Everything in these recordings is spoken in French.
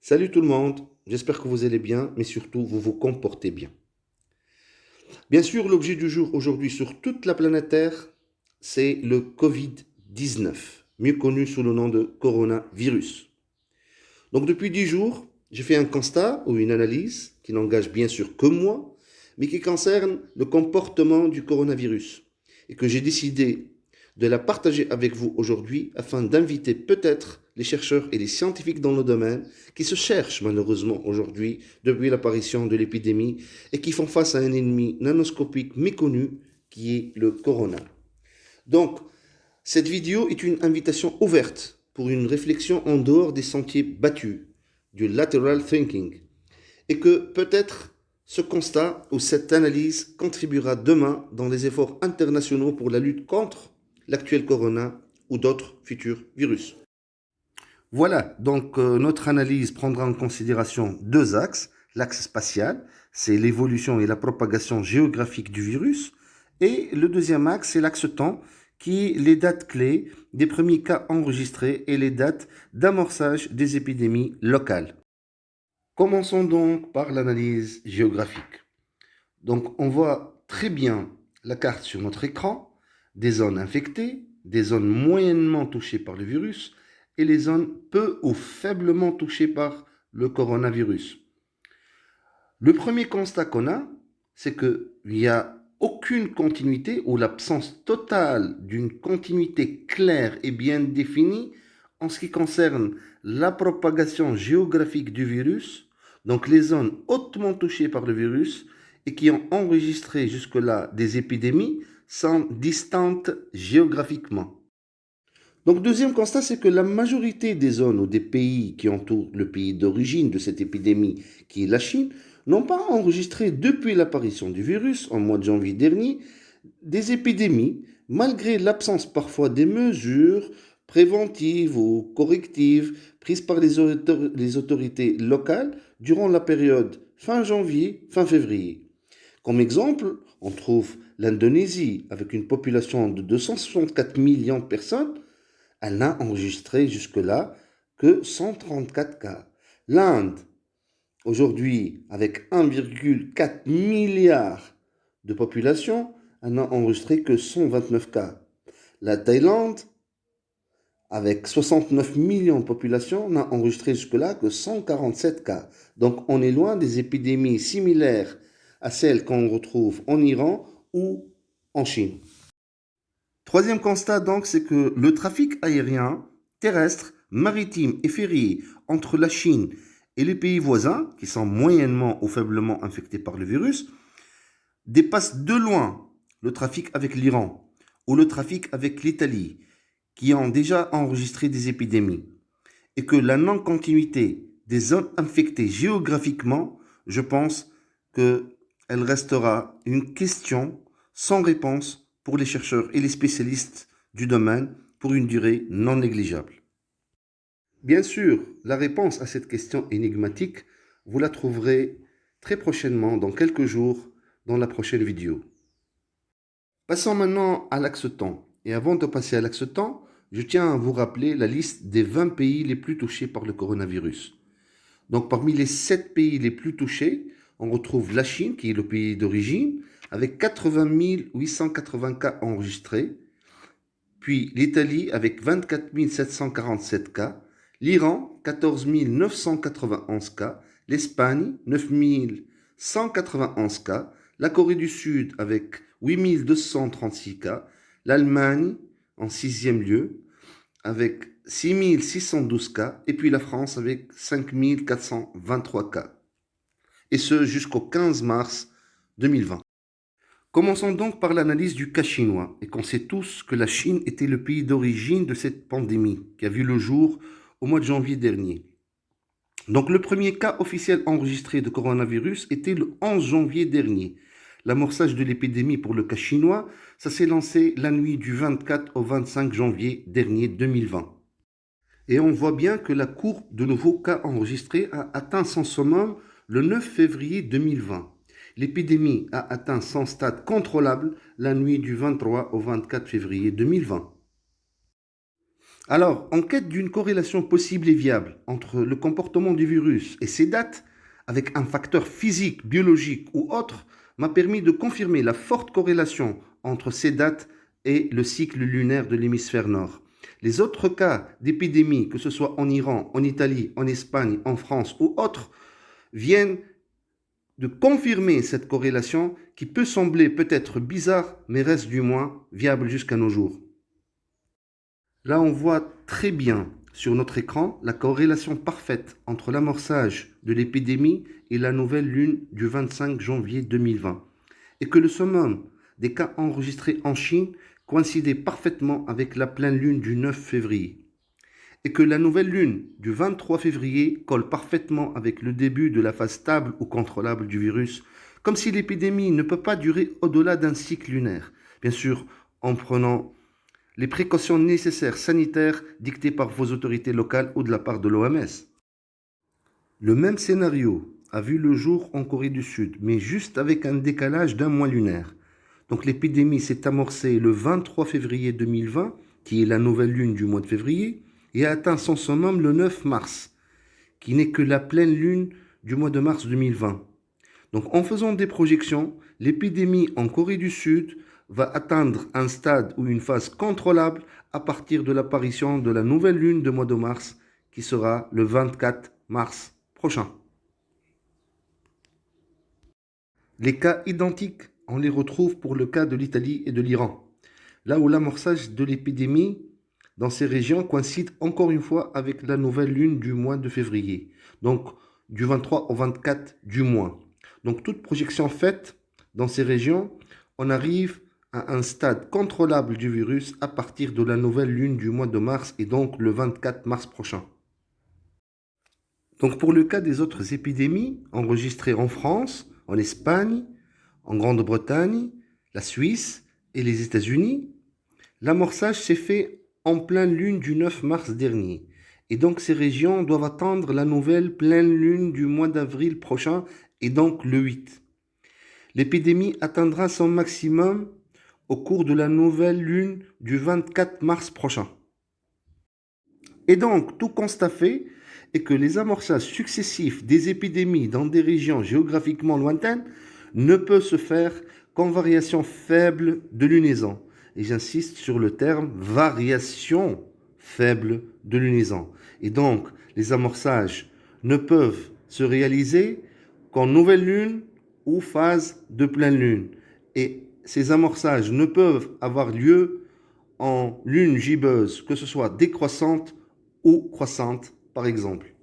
Salut tout le monde, j'espère que vous allez bien, mais surtout vous vous comportez bien. Bien sûr, l'objet du jour aujourd'hui sur toute la planète Terre, c'est le Covid-19, mieux connu sous le nom de coronavirus. Donc depuis 10 jours, j'ai fait un constat ou une analyse qui n'engage bien sûr que moi, mais qui concerne le comportement du coronavirus et que j'ai décidé de la partager avec vous aujourd'hui afin d'inviter peut-être les chercheurs et les scientifiques dans le domaine qui se cherchent malheureusement aujourd'hui depuis l'apparition de l'épidémie et qui font face à un ennemi nanoscopique méconnu qui est le corona. Donc, cette vidéo est une invitation ouverte pour une réflexion en dehors des sentiers battus, du lateral thinking, et que peut-être ce constat ou cette analyse contribuera demain dans les efforts internationaux pour la lutte contre l'actuel corona ou d'autres futurs virus. Voilà, donc notre analyse prendra en considération deux axes. L'axe spatial, c'est l'évolution et la propagation géographique du virus. Et le deuxième axe, c'est l'axe temps, qui est les dates clés des premiers cas enregistrés et les dates d'amorçage des épidémies locales. Commençons donc par l'analyse géographique. Donc on voit très bien la carte sur notre écran, des zones infectées, des zones moyennement touchées par le virus et les zones peu ou faiblement touchées par le coronavirus. Le premier constat qu'on a, c'est qu'il n'y a aucune continuité ou l'absence totale d'une continuité claire et bien définie en ce qui concerne la propagation géographique du virus, donc les zones hautement touchées par le virus et qui ont enregistré jusque-là des épidémies sont distantes géographiquement. Donc, deuxième constat, c'est que la majorité des zones ou des pays qui entourent le pays d'origine de cette épidémie, qui est la Chine, n'ont pas enregistré depuis l'apparition du virus, en mois de janvier dernier, des épidémies, malgré l'absence parfois des mesures préventives ou correctives prises par les autorités locales durant la période fin janvier, fin février. Comme exemple, on trouve l'Indonésie, avec une population de 264 millions de personnes. Elle n'a enregistré jusque-là que 134 cas. L'Inde, aujourd'hui, avec 1,4 milliard de population, elle n'a enregistré que 129 cas. La Thaïlande, avec 69 millions de population, n'a enregistré jusque-là que 147 cas. Donc on est loin des épidémies similaires à celles qu'on retrouve en Iran ou en Chine. Troisième constat donc, c'est que le trafic aérien, terrestre, maritime et ferry entre la Chine et les pays voisins, qui sont moyennement ou faiblement infectés par le virus, dépasse de loin le trafic avec l'Iran ou le trafic avec l'Italie, qui ont déjà enregistré des épidémies, et que la non-continuité des zones infectées géographiquement, je pense qu'elle restera une question sans réponse pour les chercheurs et les spécialistes du domaine pour une durée non négligeable. Bien sûr, la réponse à cette question énigmatique, vous la trouverez très prochainement, dans quelques jours, dans la prochaine vidéo. Passons maintenant à l'axe temps. Et avant de passer à l'axe temps, je tiens à vous rappeler la liste des 20 pays les plus touchés par le coronavirus. Donc parmi les 7 pays les plus touchés, on retrouve la Chine, qui est le pays d'origine, avec 80 880 cas enregistrés, puis l'Italie avec 24 747 cas, l'Iran 14 991 cas, l'Espagne 9 191 cas, la Corée du Sud avec 8 236 cas, l'Allemagne en sixième lieu avec 6 612 cas, et puis la France avec 5 423 cas. Et ce jusqu'au 15 mars 2020. Commençons donc par l'analyse du cas chinois, et qu'on sait tous que la Chine était le pays d'origine de cette pandémie, qui a vu le jour au mois de janvier dernier. Donc le premier cas officiel enregistré de coronavirus était le 11 janvier dernier. L'amorçage de l'épidémie pour le cas chinois, ça s'est lancé la nuit du 24 au 25 janvier dernier 2020. Et on voit bien que la courbe de nouveaux cas enregistrés a atteint son summum le 9 février 2020. L'épidémie a atteint son stade contrôlable la nuit du 23 au 24 février 2020. Alors, en quête d'une corrélation possible et viable entre le comportement du virus et ses dates, avec un facteur physique, biologique ou autre, m'a permis de confirmer la forte corrélation entre ces dates et le cycle lunaire de l'hémisphère nord. Les autres cas d'épidémie, que ce soit en Iran, en Italie, en Espagne, en France ou autres, viennent de confirmer cette corrélation qui peut sembler peut-être bizarre, mais reste du moins viable jusqu'à nos jours. Là, on voit très bien sur notre écran la corrélation parfaite entre l'amorçage de l'épidémie et la nouvelle lune du 25 janvier 2020, et que le summum des cas enregistrés en Chine coïncidait parfaitement avec la pleine lune du 9 février, et que la nouvelle lune du 23 février colle parfaitement avec le début de la phase stable ou contrôlable du virus, comme si l'épidémie ne peut pas durer au-delà d'un cycle lunaire, bien sûr en prenant les précautions nécessaires sanitaires dictées par vos autorités locales ou de la part de l'OMS. Le même scénario a vu le jour en Corée du Sud, mais juste avec un décalage d'un mois lunaire. Donc l'épidémie s'est amorcée le 23 février 2020, qui est la nouvelle lune du mois de février, et a atteint son summum le 9 mars, qui n'est que la pleine lune du mois de mars 2020. Donc en faisant des projections, l'épidémie en Corée du Sud va atteindre un stade ou une phase contrôlable à partir de l'apparition de la nouvelle lune de mois de mars, qui sera le 24 mars prochain. Les cas identiques, on les retrouve pour le cas de l'Italie et de l'Iran, là où l'amorçage de l'épidémie dans ces régions coïncide encore une fois avec la nouvelle lune du mois de février, donc du 23 au 24 du mois. Donc toute projection faite dans ces régions, on arrive à un stade contrôlable du virus à partir de la nouvelle lune du mois de mars et donc le 24 mars prochain. Donc pour le cas des autres épidémies enregistrées en France, en Espagne, en Grande-Bretagne, la Suisse et les États-Unis, l'amorçage s'est fait en pleine lune du 9 mars dernier. Et donc ces régions doivent attendre la nouvelle pleine lune du mois d'avril prochain et donc le 8. L'épidémie atteindra son maximum au cours de la nouvelle lune du 24 mars prochain. Et donc, tout constat fait est que les amorçages successifs des épidémies dans des régions géographiquement lointaines ne peuvent se faire qu'en variation faible de lunaison. Et j'insiste sur le terme variation faible de lunaison. Et donc, les amorçages ne peuvent se réaliser qu'en nouvelle lune ou phase de pleine lune. Et ces amorçages ne peuvent avoir lieu en lune gibbeuse, que ce soit décroissante ou croissante, par exemple.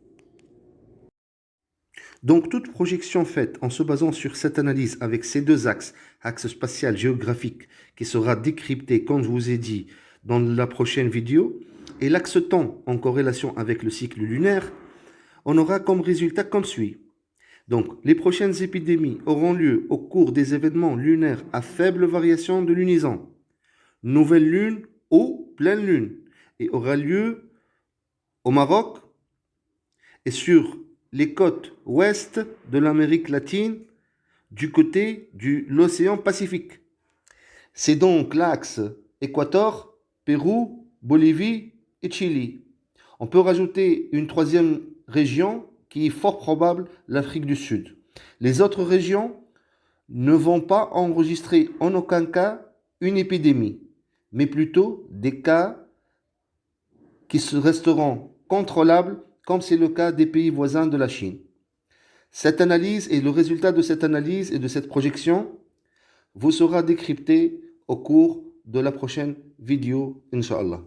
Donc, toute projection faite en se basant sur cette analyse avec ces deux axes, axe spatial géographique, qui sera décrypté, comme je vous ai dit, dans la prochaine vidéo, et l'axe temps en corrélation avec le cycle lunaire, on aura comme résultat comme suit. Donc, les prochaines épidémies auront lieu au cours des événements lunaires à faible variation de lunaison, nouvelle lune ou pleine lune, et aura lieu au Maroc et sur les côtes ouest de l'Amérique latine du côté de l'océan Pacifique. C'est donc l'axe Équateur, Pérou, Bolivie et Chili. On peut rajouter une troisième région qui est fort probable, l'Afrique du Sud. Les autres régions ne vont pas enregistrer en aucun cas une épidémie, mais plutôt des cas qui resteront contrôlables, comme c'est le cas des pays voisins de la Chine. Cette analyse et le résultat de cette analyse et de cette projection vous sera décrypté au cours de la prochaine vidéo, Inch'Allah.